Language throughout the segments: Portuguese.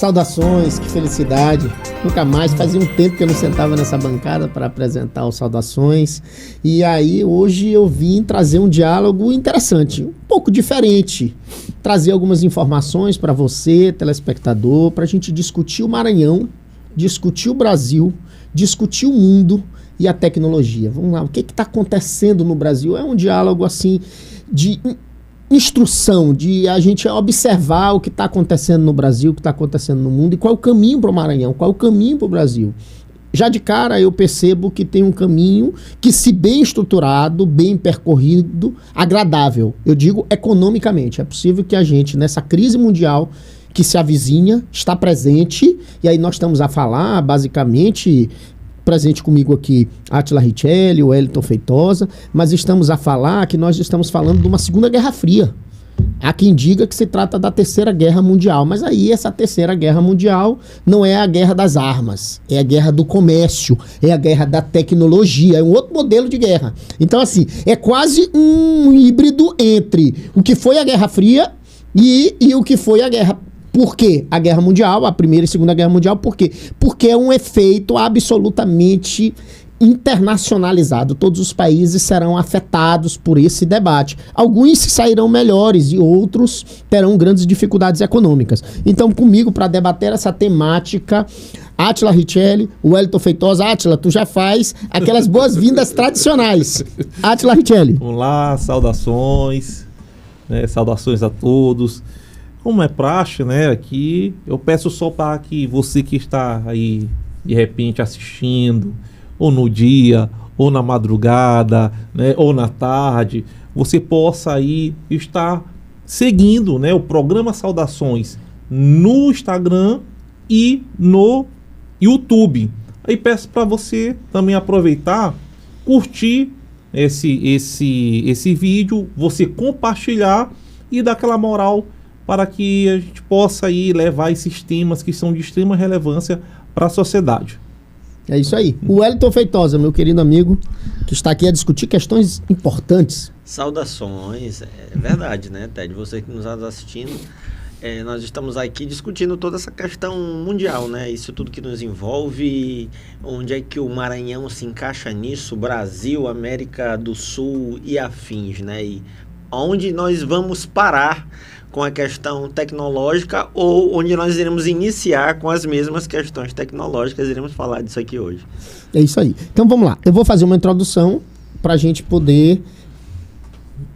Saudações, que felicidade. Nunca mais, fazia um tempo que eu não sentava nessa bancada para apresentar os Saudações. E aí, hoje eu vim trazer um diálogo interessante, um pouco diferente. Trazer algumas informações para você, telespectador, para a gente discutir o Maranhão, discutir o Brasil, discutir o mundo e a tecnologia. Vamos lá, o que está acontecendo no Brasil? É um diálogo assim de instrução, de a gente observar o que está acontecendo no Brasil, o que está acontecendo no mundo e qual é o caminho para o Maranhão, qual é o caminho para o Brasil. Já de cara eu percebo que tem um caminho que, se bem estruturado, bem percorrido, agradável. Eu digo economicamente. É possível que a gente, nessa crise mundial que se avizinha, está presente, e aí nós estamos a falar, basicamente, presente comigo aqui, Átila Richelli, o Wellington Feitosa, mas estamos a falar que nós estamos falando de uma Segunda Guerra Fria. Há quem diga que se trata da Terceira Guerra Mundial, mas aí essa Terceira Guerra Mundial não é a guerra das armas, é a guerra do comércio, é a guerra da tecnologia, é um outro modelo de guerra. Então, assim, é quase um híbrido entre o que foi a Guerra Fria e o que foi a guerra. Por quê? A Guerra Mundial, a Primeira e Segunda Guerra Mundial, por quê? Porque é um efeito absolutamente internacionalizado. Todos os países serão afetados por esse debate. Alguns sairão melhores e outros terão grandes dificuldades econômicas. Então, comigo, para debater essa temática, Átila Richelli, o Wellington Feitosa. Átila, tu já faz aquelas boas-vindas tradicionais. Átila Richelli. Vamos lá, saudações, né, saudações a todos. Como é praxe, né, aqui, eu peço só para que você que está aí, de repente, assistindo, ou no dia, ou na madrugada, né, ou na tarde, você possa aí estar seguindo, né, o programa Saudações no Instagram e no YouTube. Aí peço para você também aproveitar, curtir esse vídeo, você compartilhar e dar aquela moral para que a gente possa aí levar esses temas que são de extrema relevância para a sociedade. É isso aí. O Wellington Feitosa, meu querido amigo, que está aqui a discutir questões importantes. Saudações, é verdade, né, Ted? Você que nos está assistindo, nós estamos aqui discutindo toda essa questão mundial, né? Isso tudo que nos envolve, onde é que o Maranhão se encaixa nisso, Brasil, América do Sul e afins, né? E onde nós vamos parar com a questão tecnológica ou onde nós iremos iniciar com as mesmas questões tecnológicas, iremos falar disso aqui hoje. É isso aí. Então vamos lá, eu vou fazer uma introdução para a gente poder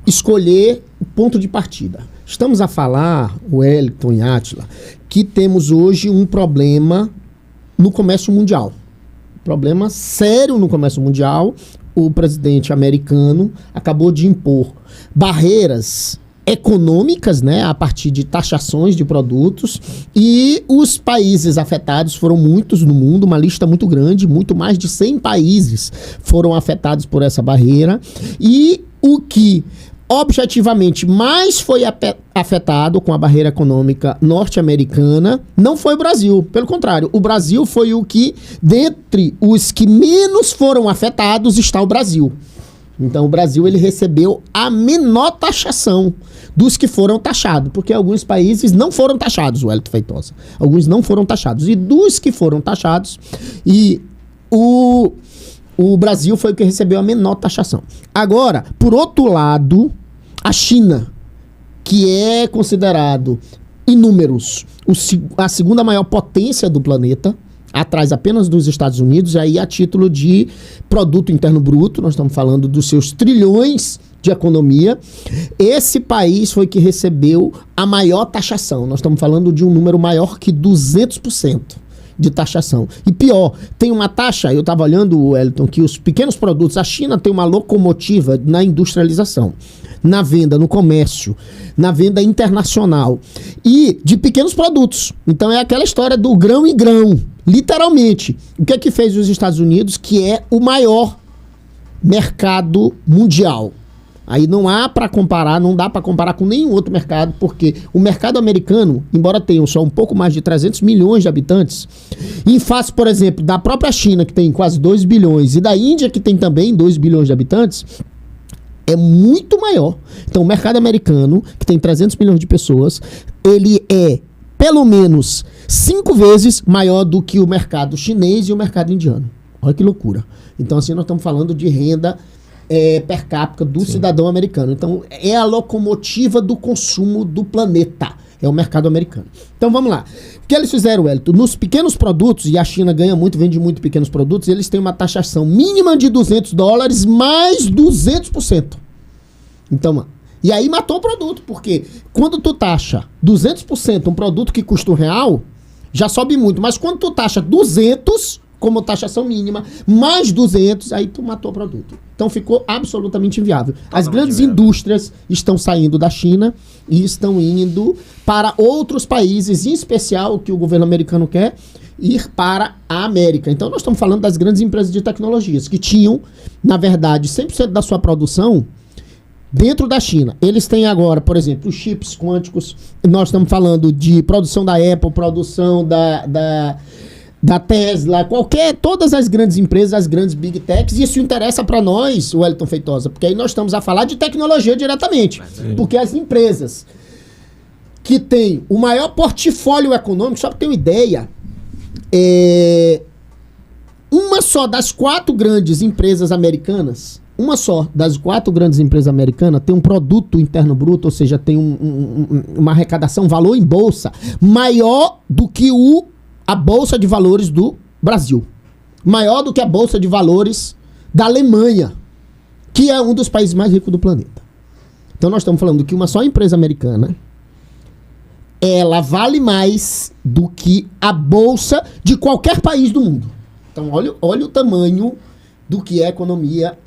escolher o ponto de partida. Estamos a falar, Wellington e Átila, que temos hoje um problema no comércio mundial. Problema sério no comércio mundial. O presidente americano acabou de impor barreiras econômicas, né, a partir de taxações de produtos, e os países afetados foram muitos no mundo, uma lista muito grande, muito mais de 100 países foram afetados por essa barreira, e o que objetivamente mais foi afetado com a barreira econômica norte-americana não foi o Brasil, pelo contrário, o Brasil foi o que, dentre os que menos foram afetados, está o Brasil. Então o Brasil ele recebeu a menor taxação dos que foram taxados, porque alguns países não foram taxados, o Wellington Feitosa. Alguns não foram taxados. E dos que foram taxados, e o Brasil foi o que recebeu a menor taxação. Agora, por outro lado, a China, que é considerado em números a segunda maior potência do planeta, atrás apenas dos Estados Unidos, aí a título de produto interno bruto, nós estamos falando dos seus trilhões de economia, esse país foi que recebeu a maior taxação, nós estamos falando de um número maior que 200% de taxação. E pior, tem uma taxa, eu estava olhando, Wellington, que os pequenos produtos, a China tem uma locomotiva na industrialização, na venda, no comércio, na venda internacional e de pequenos produtos. Então é aquela história do grão em grão, literalmente. O que é que fez os Estados Unidos, que é o maior mercado mundial? Aí não há para comparar, não dá para comparar com nenhum outro mercado, porque o mercado americano, embora tenha só um pouco mais de 300 milhões de habitantes, em face, por exemplo, da própria China, que tem quase 2 bilhões, e da Índia, que tem também 2 bilhões de habitantes, é muito maior. Então o mercado americano, que tem 300 milhões de pessoas, ele é pelo menos 5 vezes maior do que o mercado chinês e o mercado indiano. Olha que loucura. Então, assim, nós estamos falando de renda per capita do cidadão americano. Então, é a locomotiva do consumo do planeta. É o mercado americano. Então, vamos lá. O que eles fizeram, Wellington? Nos pequenos produtos, e a China ganha muito, vende muito pequenos produtos, eles têm uma taxação mínima de $200 mais 200%. Então, e aí matou o produto, porque quando tu taxa 200% um produto que custa R$1, já sobe muito. Mas quando tu taxa 200 como taxação mínima, mais 200, aí tu matou o produto. Então ficou absolutamente inviável. As grandes indústrias estão saindo da China e estão indo para outros países, em especial o que o governo americano quer, ir para a América. Então nós estamos falando das grandes empresas de tecnologias, que tinham, na verdade, 100% da sua produção dentro da China. Eles têm agora, por exemplo, os chips quânticos. Nós estamos falando de produção da Apple, produção da Tesla, todas as grandes empresas, as grandes big techs, e isso interessa para nós, o Wellington Feitosa, porque aí nós estamos a falar de tecnologia diretamente. Porque as empresas que têm o maior portfólio econômico, só para ter uma ideia, uma só das 4 grandes empresas americanas, tem um produto interno bruto, ou seja, tem uma arrecadação, valor em bolsa, maior do que a Bolsa de Valores do Brasil. Maior do que a Bolsa de Valores da Alemanha, que é um dos países mais ricos do planeta. Então nós estamos falando que uma só empresa americana, ela vale mais do que a Bolsa de qualquer país do mundo. Então olha o tamanho do que é a economia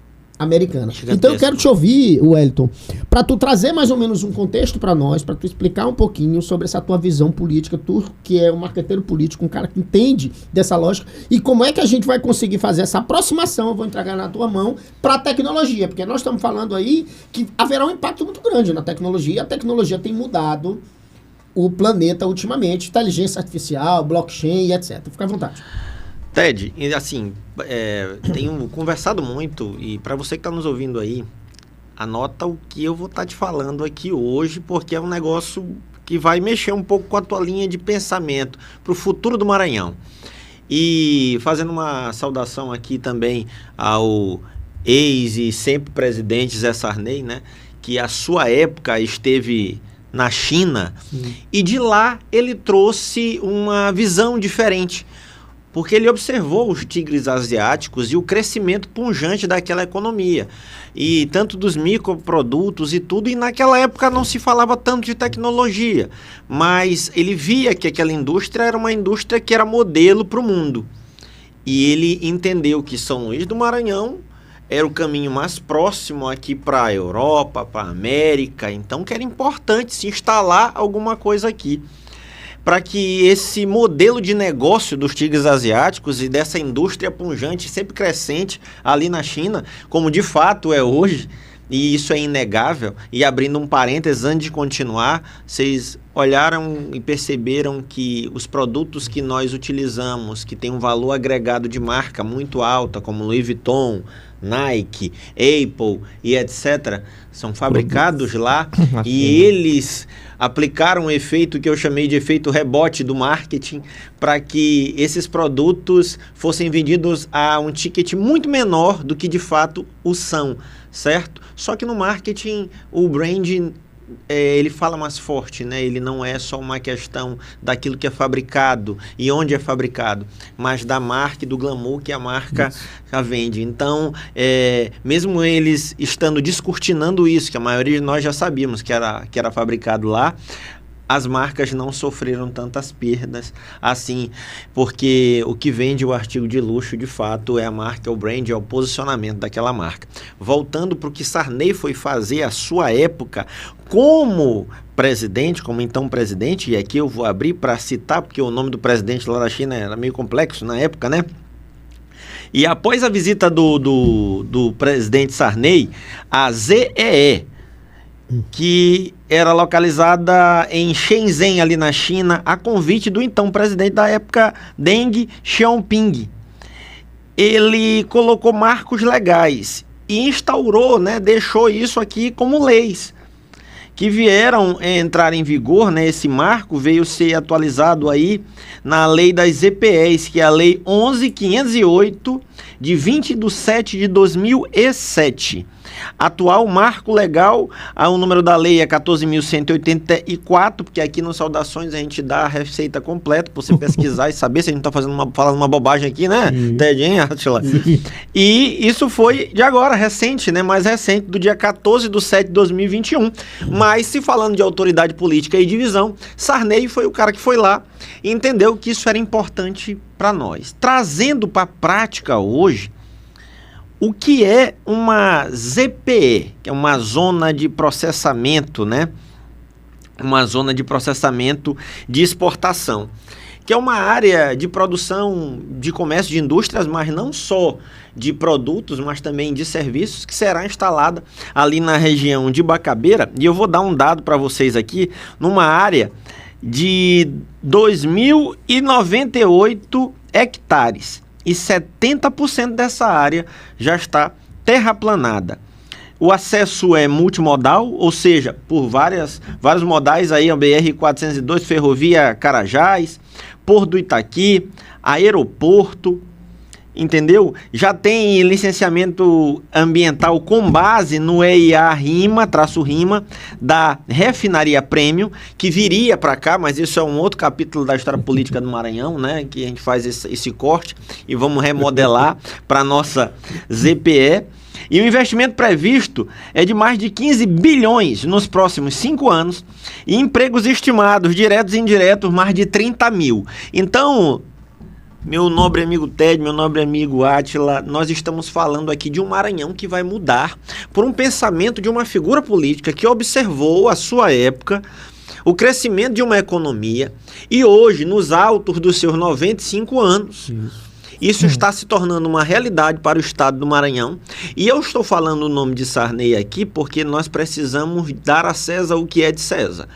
americana. Então eu quero te ouvir, Wellington, para tu trazer mais ou menos um contexto para nós, para tu explicar um pouquinho sobre essa tua visão política, tu que é um marqueteiro político, um cara que entende dessa lógica, e como é que a gente vai conseguir fazer essa aproximação, eu vou entregar na tua mão, para a tecnologia, porque nós estamos falando aí que haverá um impacto muito grande na tecnologia, a tecnologia tem mudado o planeta ultimamente, inteligência artificial, blockchain e etc. Fica à vontade. Ted, assim, tenho conversado muito, e para você que está nos ouvindo aí, anota o que eu vou estar te falando aqui hoje, porque é um negócio que vai mexer um pouco com a tua linha de pensamento para o futuro do Maranhão. E fazendo uma saudação aqui também ao ex e sempre presidente Zé Sarney, né, que a sua época esteve na China. Sim. E de lá ele trouxe uma visão diferente, porque ele observou os tigres asiáticos e o crescimento pujante daquela economia, e tanto dos microprodutos e tudo, e naquela época não se falava tanto de tecnologia, mas ele via que aquela indústria era uma indústria que era modelo para o mundo, e ele entendeu que São Luís do Maranhão era o caminho mais próximo aqui para a Europa, para a América, então que era importante se instalar alguma coisa aqui, para que esse modelo de negócio dos tigres asiáticos e dessa indústria pujante, sempre crescente ali na China, como de fato é hoje, e isso é inegável. E abrindo um parênteses antes de continuar, vocês olharam e perceberam que os produtos que nós utilizamos, que tem um valor agregado de marca muito alta, como Louis Vuitton, Nike, Apple e etc., são fabricados lá, e eles aplicaram um efeito que eu chamei de efeito rebote do marketing, para que esses produtos fossem vendidos a um ticket muito menor do que de fato o são, certo? Só que no marketing o branding ele fala mais forte, né? Ele não é só uma questão daquilo que é fabricado e onde é fabricado, mas da marca e do glamour que a marca já vende. Então, mesmo eles estando descortinando isso, que a maioria de nós já sabíamos que era fabricado lá, as marcas não sofreram tantas perdas assim, porque o que vende o artigo de luxo, de fato, é a marca, é o brand, é o posicionamento daquela marca. Voltando para o que Sarney foi fazer à sua época, como presidente, como então presidente, e aqui eu vou abrir para citar, porque o nome do presidente lá da China era meio complexo na época, né? E após a visita do presidente Sarney, a ZEE, que era localizada em Shenzhen, ali na China, a convite do então presidente da época, Deng Xiaoping. Ele colocou marcos legais e instaurou, né, deixou isso aqui como leis, que vieram entrar em vigor, né? Esse marco veio ser atualizado aí na lei das EPEs, que é a lei 11.508, de 20/7 de 2007. Atual marco legal, o número da lei é 14.184, porque aqui no Saudações a gente dá a receita completa para você pesquisar e saber se a gente está falando uma bobagem aqui, né, Ted, hein, Átila? E isso foi de agora, recente, né, mais recente, do dia 14/7 de 2021. Mas se falando de autoridade política e divisão, Sarney foi o cara que foi lá e entendeu que isso era importante para nós. Trazendo para a prática hoje, o que é uma ZPE, que é uma zona de processamento, né? Uma zona de processamento de exportação, que é uma área de produção de comércio de indústrias, mas não só de produtos, mas também de serviços, que será instalada ali na região de Bacabeira. E eu vou dar um dado para vocês aqui, numa área de 2.098 hectares. E 70% dessa área já está terraplanada. O acesso é multimodal, ou seja, por vários modais aí, a BR-402, Ferrovia Carajás, Porto do Itaqui, aeroporto, entendeu? Já tem licenciamento ambiental com base no EIA-RIMA, da Refinaria Premium, que viria para cá, mas isso é um outro capítulo da história política do Maranhão, né? Que a gente faz esse corte e vamos remodelar para a nossa ZPE. E o investimento previsto é de mais de 15 bilhões nos próximos 5 anos e empregos estimados, diretos e indiretos, mais de 30 mil. Então, meu nobre amigo Ted, meu nobre amigo Átila, nós estamos falando aqui de um Maranhão que vai mudar por um pensamento de uma figura política que observou a sua época, o crescimento de uma economia e hoje, nos altos dos seus 95 anos, isso está se tornando uma realidade para o estado do Maranhão. E eu estou falando o nome de Sarney aqui porque nós precisamos dar a César o que é de César.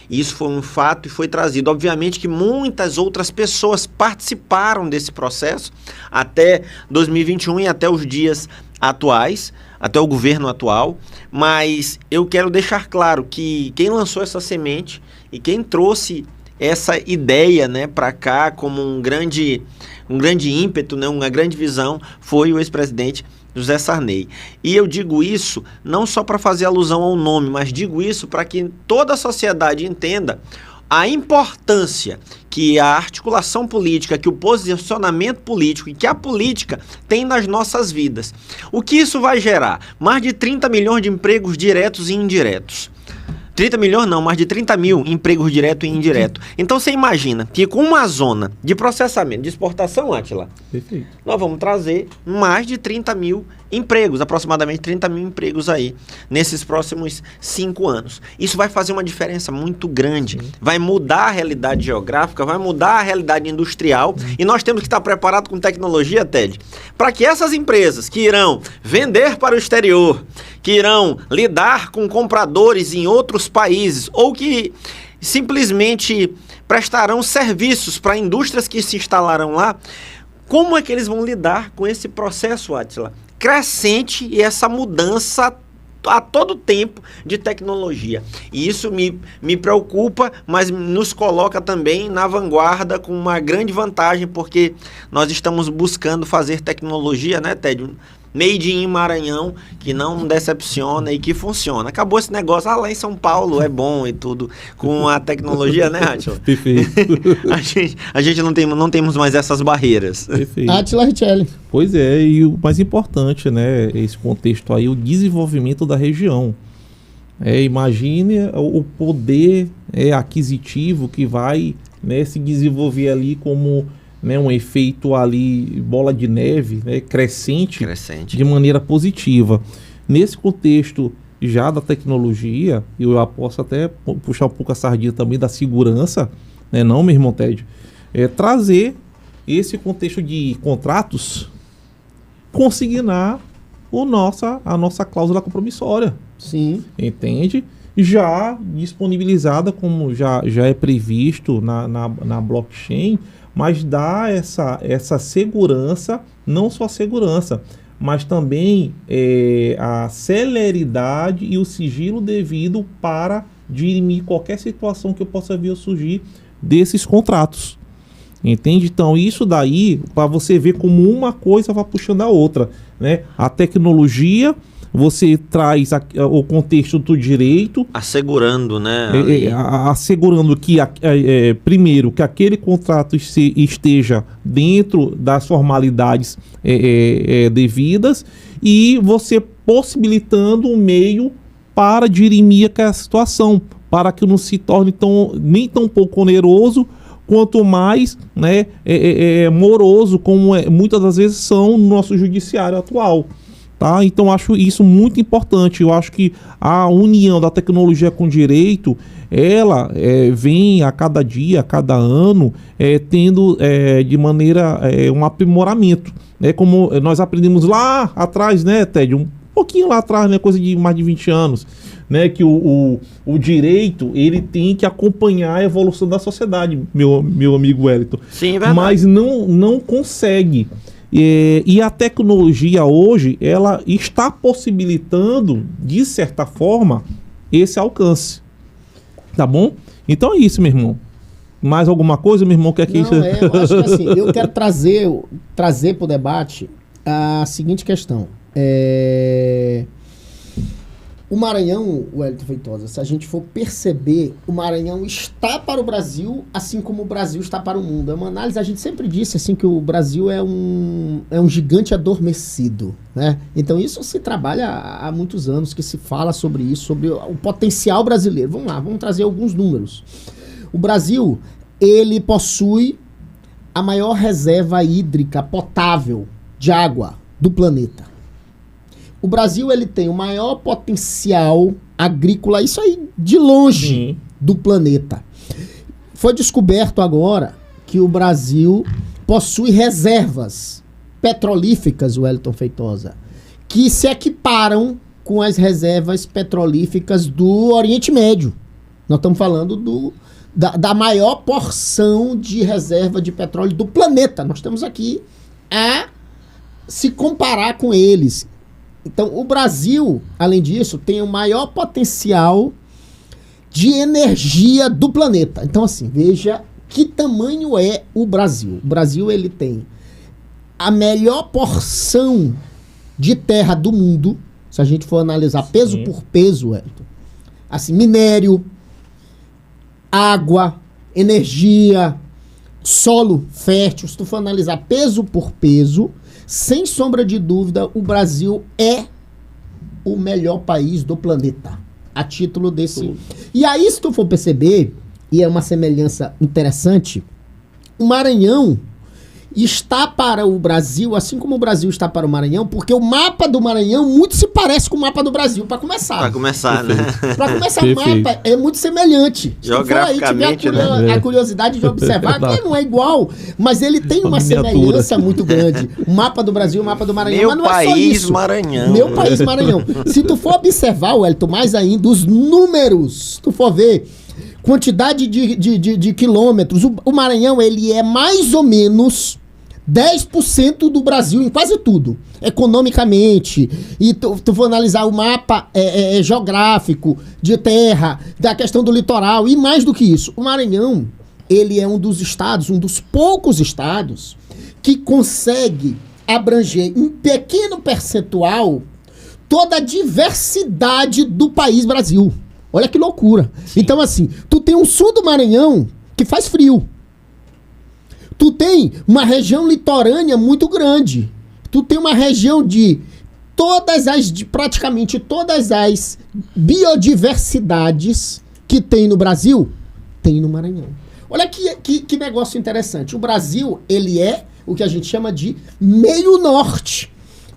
Isso foi um fato e foi trazido. Obviamente que muitas outras pessoas participaram desse processo até 2021 e até os dias atuais, até o governo atual, mas eu quero deixar claro que quem lançou essa semente e quem trouxe essa ideia, né, para cá como um grande ímpeto, né, uma grande visão, foi o ex-presidente José Sarney. E eu digo isso não só para fazer alusão ao nome, mas digo isso para que toda a sociedade entenda a importância que a articulação política, que o posicionamento político e que a política tem nas nossas vidas. O que isso vai gerar? Mais de 30 milhões de empregos diretos e indiretos. 30 milhões não, mais de 30 mil empregos direto e indireto. Então você imagina que com uma zona de processamento, de exportação, Átila, Perfeito. nós vamos trazer mais de 30 mil empregos, aproximadamente 30 mil empregos aí, nesses próximos 5 anos. Isso vai fazer uma diferença muito grande, vai mudar a realidade geográfica, vai mudar a realidade industrial, e nós temos que estar preparados com tecnologia, Ted, para que essas empresas que irão vender para o exterior, que irão lidar com compradores em outros países, ou que simplesmente prestarão serviços para indústrias que se instalarão lá, como é que eles vão lidar com esse processo, Átila, crescente e essa mudança a todo tempo de tecnologia? E isso me preocupa, mas nos coloca também na vanguarda com uma grande vantagem, porque nós estamos buscando fazer tecnologia, né, Ted? Made in Maranhão, que não decepciona e que funciona. Acabou esse negócio, lá em São Paulo é bom e tudo, com a tecnologia, né, Átila? Perfeito. a gente não temos mais essas barreiras. Perfeito. Átila Richelli. Pois é, e o mais importante, né, esse contexto aí, o desenvolvimento da região. Imagine o poder aquisitivo que vai, né, se desenvolver ali como, né, um efeito ali, bola de neve, né, crescente de maneira positiva. Nesse contexto já da tecnologia, eu posso até puxar um pouco a sardinha também da segurança, né, não, meu irmão Ted, trazer esse contexto de contratos, consignar a nossa cláusula compromissória. Sim. Entende? Já disponibilizada, como já é previsto na blockchain, mas dá essa segurança, não só segurança, mas também a celeridade e o sigilo devido para dirimir qualquer situação que eu possa vir a surgir desses contratos. Entende? Então, isso daí, para você ver como uma coisa vai puxando a outra, né? A tecnologia, você traz o contexto do direito. Assegurando, né? Assegurando que, primeiro, que aquele contrato esteja dentro das formalidades devidas, e você possibilitando um meio para dirimir aquela situação, para que não se torne nem tão pouco oneroso, quanto mais, né, moroso, como muitas das vezes são no nosso judiciário atual. Tá? Então, acho isso muito importante. Eu acho que a união da tecnologia com o direito, ela vem a cada dia, a cada ano, tendo de maneira um aprimoramento. Como nós aprendemos lá atrás, né, Ted? Um pouquinho lá atrás, né, coisa de mais de 20 anos. Né, que o direito, ele tem que acompanhar a evolução da sociedade, meu amigo Wellington. Sim, é verdade. Mas não consegue. E a tecnologia hoje, ela está possibilitando, de certa forma, esse alcance. Tá bom? Então é isso, meu irmão. Mais alguma coisa, meu irmão? Eu acho que assim, eu quero trazer para o debate a seguinte questão. O Maranhão, Wellington Feitosa, se a gente for perceber, o Maranhão está para o Brasil, assim como o Brasil está para o mundo. É uma análise, a gente sempre disse assim, que o Brasil é um gigante adormecido, né? Então isso se trabalha há muitos anos, que se fala sobre isso, sobre o potencial brasileiro. Vamos lá, vamos trazer alguns números. O Brasil, ele possui a maior reserva hídrica potável de água do planeta. O Brasil, ele tem o maior potencial agrícola, isso aí de longe, sim, do planeta. Foi descoberto agora que o Brasil possui reservas petrolíficas, Wellington Feitosa, que se equiparam com as reservas petrolíficas do Oriente Médio. Nós estamos falando da maior porção de reserva de petróleo do planeta. Nós estamos aqui a se comparar com eles. Então, o Brasil, além disso, tem o maior potencial de energia do planeta. Então, assim, veja que tamanho é o Brasil. O Brasil, ele tem a melhor porção de terra do mundo, se a gente for analisar peso sim, por peso, Wellington. Assim, minério, água, energia, solo fértil. Se tu for analisar peso por peso, sem sombra de dúvida, o Brasil é o melhor país do planeta, a título desse... E aí, se tu for perceber, e é uma semelhança interessante, o Maranhão está para o Brasil, assim como o Brasil está para o Maranhão, porque o mapa do Maranhão muito se parece com o mapa do Brasil, para começar. Para começar, né? Para começar, o mapa é muito semelhante. Geograficamente, se for aí, tiver a curiosidade de observar, que não é igual, mas ele tem uma semelhança muito grande. O mapa do Brasil, o mapa do Maranhão, Meu mas não é só país, isso. Maranhão. Meu país, Maranhão. Se tu for observar, Wellington, mais ainda, os números, se tu for ver, quantidade de quilômetros, o Maranhão, ele é mais ou menos 10% do Brasil em quase tudo, economicamente. E tu for analisar o mapa geográfico, de terra, da questão do litoral, e mais do que isso, o Maranhão, ele é um dos estados, um dos poucos estados que consegue abranger em pequeno percentual toda a diversidade do país Brasil. Olha que loucura. Sim. Então, assim, tu tem um sul do Maranhão que faz frio. Tu tem uma região litorânea muito grande. Tu tem uma região de praticamente todas as biodiversidades que tem no Brasil, tem no Maranhão. Olha que negócio interessante. O Brasil, ele é o que a gente chama de meio norte.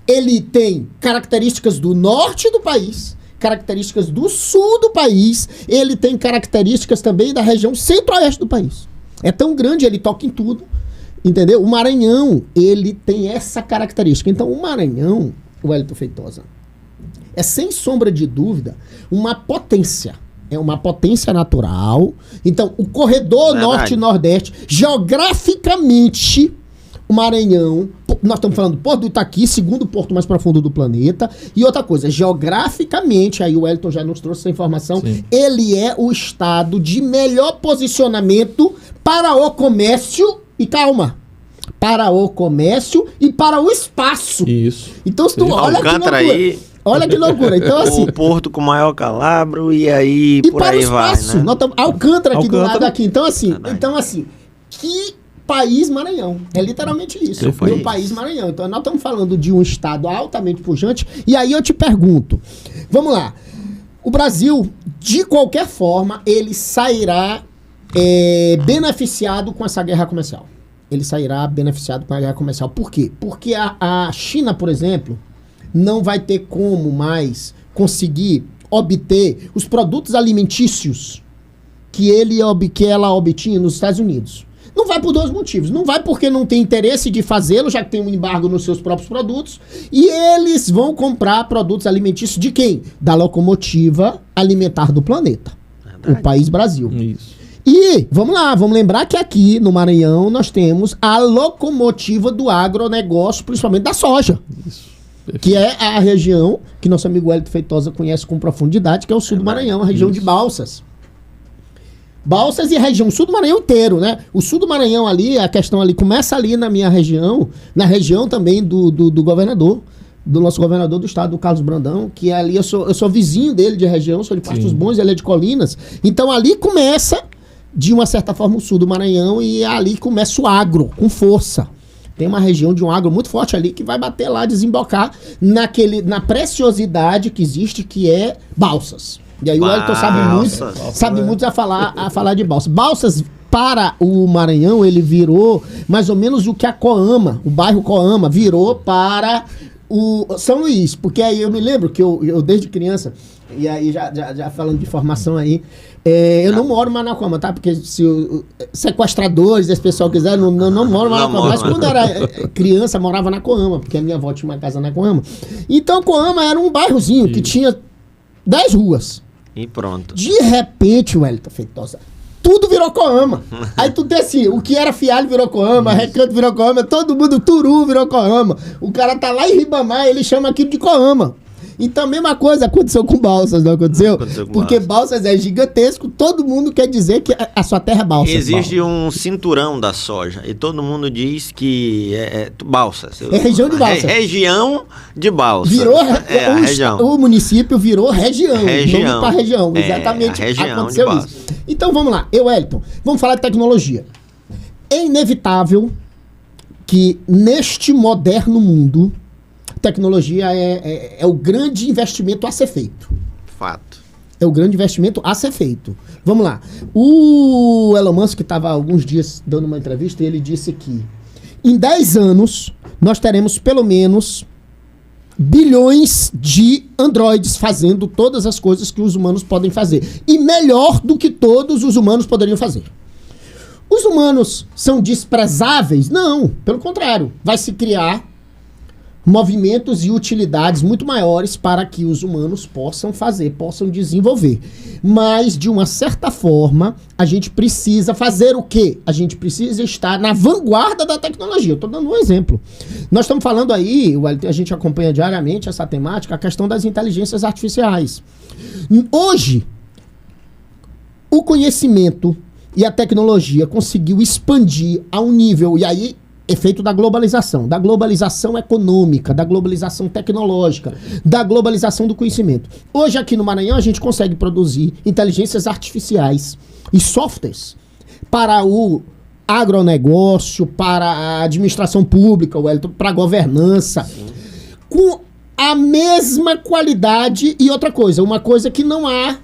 Ele tem características do norte do país, características do sul do país, ele tem características também da região centro-oeste do país. É tão grande, ele toca em tudo, entendeu? O Maranhão, ele tem essa característica. Então, o Maranhão, o Wellington Feitosa, é sem sombra de dúvida uma potência. É uma potência natural. Então, o corredor norte-nordeste, geograficamente, o Maranhão, nós estamos falando do Porto do Itaqui, segundo porto mais profundo do planeta. E outra coisa, geograficamente, aí o Wellington já nos trouxe essa informação, Sim. ele é o estado de melhor posicionamento para o comércio e calma. Para o comércio e para o espaço. Isso. Então, se tu olha que Alcântara loucura. aí, Olha que loucura. Então, assim. o porto com maior calabro e aí E por para o aí vai, espaço. né? Nós estamos Alcântara aqui do Alcântara. lado aqui. Verdade. Então, assim, que país Maranhão. É literalmente isso. Seu país. O país Maranhão. Então, nós estamos falando de um estado altamente pujante. E aí eu te pergunto, vamos lá. O Brasil, de qualquer forma, ele sairá beneficiado com essa guerra comercial. Ele sairá beneficiado com a guerra comercial. Por quê? Porque a China, por exemplo, não vai ter como mais conseguir obter os produtos alimentícios que ela obtinha nos Estados Unidos. Não vai por 2 motivos. Não vai porque não tem interesse de fazê-lo, já que tem um embargo nos seus próprios produtos. E eles vão comprar produtos alimentícios de quem? Da locomotiva alimentar do planeta. Verdade. O país Brasil. Isso. E, vamos lá, vamos lembrar que aqui no Maranhão nós temos a locomotiva do agronegócio, principalmente da soja. Isso. Que é a região que nosso amigo Wellington Feitosa conhece com profundidade, que é o sul do Maranhão, a região de Balsas. Balsas e a região sul do Maranhão inteiro, né? O sul do Maranhão ali, a questão ali começa ali na minha região, na região também do governador, do nosso governador do estado, do Carlos Brandão, que ali eu sou vizinho dele de região, sou de Pastos Bons, ele é de Colinas. Então ali começa, de uma certa forma, o sul do Maranhão e ali começa o agro, com força. Tem uma região de um agro muito forte ali que vai bater lá, desembocar na preciosidade que existe, que é Balsas. E aí o Wellington sabe muito a falar de Balsas. Balsas, para o Maranhão, ele virou mais ou menos o que a Coama, o bairro Coama, virou para o São Luís. Porque aí eu me lembro que eu desde criança, e aí já falando de formação aí, eu não moro mais na Coama, tá? Porque se sequestradores, esse pessoal quiser, não moro mais na Coama. Mas quando era criança, morava na Coama, porque a minha avó tinha uma casa na Coama. Então, Coama era um bairrozinho que tinha 10 ruas. E pronto. De repente, Wellington Feitosa, tudo virou Coama. Aí tu tem assim, o que era Fialho virou Coama, Recanto virou Coama, todo mundo, Turu virou Coama. O cara tá lá em Ribamar, ele chama aquilo de Coama. Então a mesma coisa aconteceu com Balsas, não aconteceu? Porque Balsas é gigantesco, todo mundo quer dizer que a sua terra é Balsas. Existe um cinturão da soja e todo mundo diz que é Balsas. É região de Balsas. Região de Balsas. Virou a região. O município virou região. Região. Nome para região. Exatamente. A região aconteceu de isso. Então vamos lá. Wellington, vamos falar de tecnologia. É inevitável que neste moderno mundo, tecnologia é o grande investimento a ser feito. Fato. É o grande investimento a ser feito. Vamos lá. O Elon Musk estava há alguns dias dando uma entrevista e ele disse que em 10 anos nós teremos pelo menos bilhões de androides fazendo todas as coisas que os humanos podem fazer. E melhor do que todos os humanos poderiam fazer. Os humanos são desprezáveis? Não, pelo contrário. Vai se criar movimentos e utilidades muito maiores para que os humanos possam fazer, possam desenvolver. Mas, de uma certa forma, a gente precisa fazer o quê? A gente precisa estar na vanguarda da tecnologia. Eu estou dando um exemplo. Nós estamos falando aí, a gente acompanha diariamente essa temática, a questão das inteligências artificiais. Hoje, o conhecimento e a tecnologia conseguiu expandir a um nível, e aí efeito da globalização econômica, da globalização tecnológica, da globalização do conhecimento. Hoje aqui no Maranhão a gente consegue produzir inteligências artificiais e softwares para o agronegócio, para a administração pública, para a governança, com a mesma qualidade e outra coisa, uma coisa que não há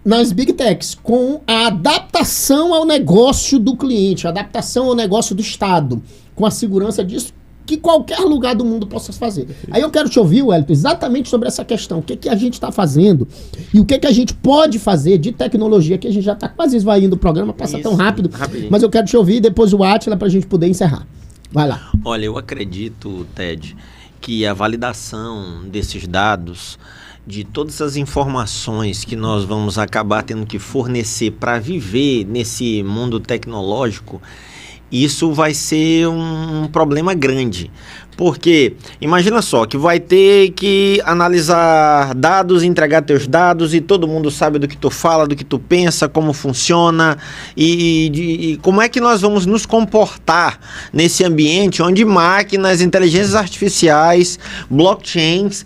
nas Big Techs, com a adaptação ao negócio do cliente, a adaptação ao negócio do Estado, com a segurança disso, que qualquer lugar do mundo possa fazer. Aí eu quero te ouvir, Wellington, exatamente sobre essa questão. O que a gente está fazendo e o que a gente pode fazer de tecnologia, que a gente já está quase esvaindo o programa, passa tão rápido, mas eu quero te ouvir e depois o Átila para a gente poder encerrar. Vai lá. Olha, eu acredito, Ted, que a validação desses dados, de todas as informações que nós vamos acabar tendo que fornecer para viver nesse mundo tecnológico, isso vai ser um problema grande. Porque, imagina só, que vai ter que analisar dados, entregar teus dados e todo mundo sabe do que tu fala, do que tu pensa, como funciona e como é que nós vamos nos comportar nesse ambiente onde máquinas, inteligências artificiais, blockchains,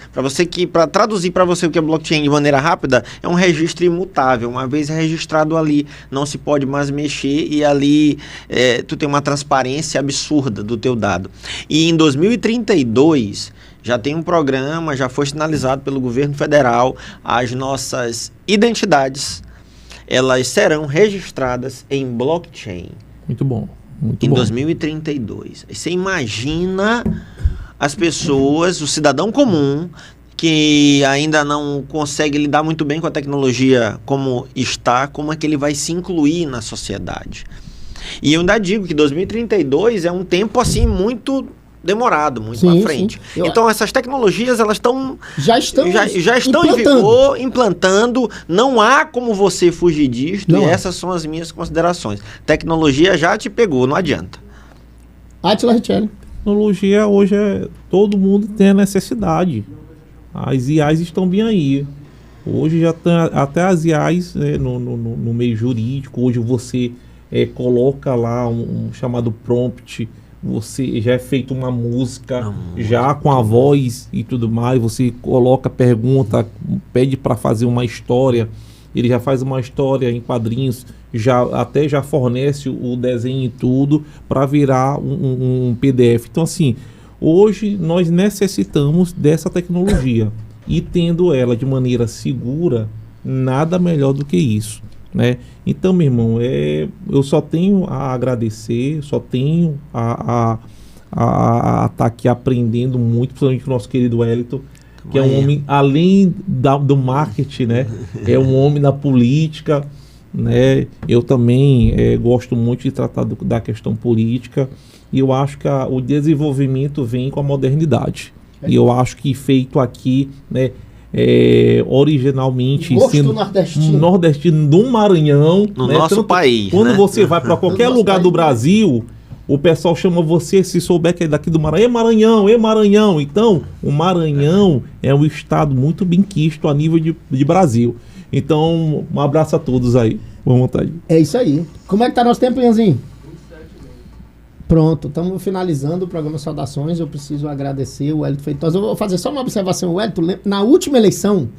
para traduzir para você o que é blockchain de maneira rápida, é um registro imutável. Uma vez registrado ali, não se pode mais mexer e ali tu tem uma transparência absurda do teu dado. E em 2032, já tem um programa, já foi sinalizado pelo governo federal, as nossas identidades, elas serão registradas em blockchain. Muito bom. Muito em bom. 2032. Você imagina as pessoas, o cidadão comum, que ainda não consegue lidar muito bem com a tecnologia como está, como é que ele vai se incluir na sociedade. E eu ainda digo que 2032 é um tempo assim muito demorado, muito à frente. Então essas tecnologias elas já estão em vigor, implantando, não há como você fugir disto, e essas são as minhas considerações. Tecnologia já te pegou, não adianta. Átila Richelli. Tecnologia hoje todo mundo tem a necessidade. As IAs estão bem aí. Hoje já tem até as IAs no meio jurídico. Hoje você coloca lá um chamado prompt, você já é feito uma música, já com a voz e tudo mais, você coloca pergunta, pede para fazer uma história, ele já faz uma história em quadrinhos, já fornece o desenho e tudo para virar um PDF. Então assim, hoje nós necessitamos dessa tecnologia e tendo ela de maneira segura, nada melhor do que isso, né? Então, meu irmão, eu só tenho a agradecer, só tenho a estar aqui aprendendo muito, principalmente com o nosso querido Wellington, que é um homem, além do marketing, né? É um homem da política, né? Eu também gosto muito de tratar da questão política, e eu acho que o desenvolvimento vem com a modernidade. E eu acho que feito aqui, né? Originalmente sendo nordestino do Maranhão, no nosso país. Quando você vai para qualquer lugar do Brasil, o pessoal chama você, se souber que é daqui do Maranhão, Maranhão. Então, o Maranhão é um estado muito bem quisto a nível de Brasil. Então, um abraço a todos aí. Boa vontade. É isso aí. Como é que tá nosso tempo, Ianzinho? Pronto, estamos finalizando o programa Saudações. Eu preciso agradecer o Wellington Feitosa. Eu vou fazer só uma observação, Wellington. Na última eleição,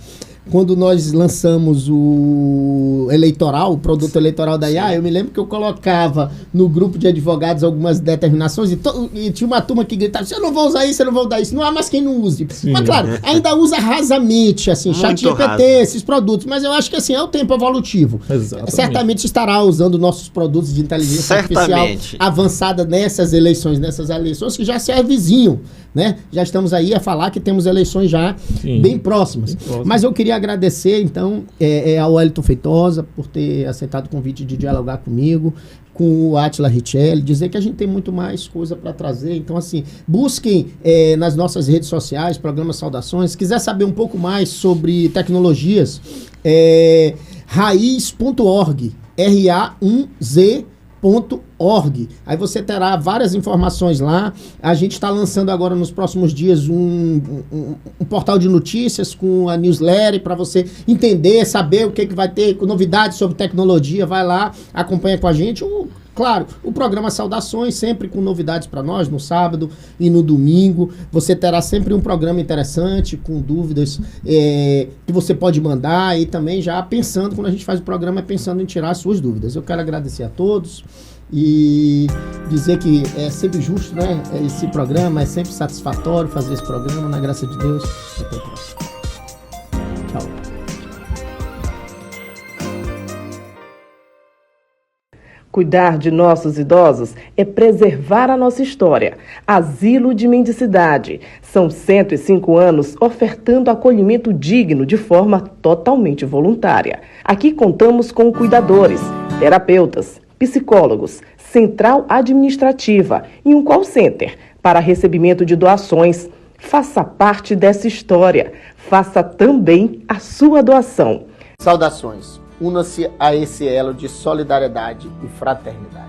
quando nós lançamos o eleitoral, o produto eleitoral da IA, eu me lembro que eu colocava no grupo de advogados algumas determinações e tinha uma turma que gritava: eu não vou usar isso, eu não vou usar isso. Não há mais quem não use. Sim. Mas claro, ainda usa rasamente, assim, ChatGPT, esses produtos. Mas eu acho que assim, é o tempo evolutivo. Exatamente. Certamente estará usando nossos produtos de inteligência artificial avançada nessas eleições que já se avizinham, né? Já estamos aí a falar que temos eleições já bem próximas. Mas eu queria agradecer, então, ao Wellington Feitosa por ter aceitado o convite de dialogar comigo, com o Átila Richelli, dizer que a gente tem muito mais coisa para trazer. Então, assim, busquem nas nossas redes sociais, programa Saudações. Se quiser saber um pouco mais sobre tecnologias, raiz.org, RA1Z.org. Aí você terá várias informações lá. A gente está lançando agora nos próximos dias um portal de notícias com a newsletter para você entender, saber o que vai ter, novidades sobre tecnologia. Vai lá, acompanha com a gente. Claro, o programa Saudações, sempre com novidades para nós, no sábado e no domingo. Você terá sempre um programa interessante, com dúvidas que você pode mandar, e também já pensando, quando a gente faz o programa, pensando em tirar as suas dúvidas. Eu quero agradecer a todos e dizer que é sempre justo, né? Esse programa é sempre satisfatório fazer esse programa, na graça de Deus. Até o próximo. Tchau. Cuidar de nossos idosos é preservar a nossa história. Asilo de Mendicidade. São 105 anos ofertando acolhimento digno de forma totalmente voluntária. Aqui contamos com cuidadores, terapeutas, psicólogos, central administrativa e um call center para recebimento de doações. Faça parte dessa história. Faça também a sua doação. Saudações. Una-se a esse elo de solidariedade e fraternidade.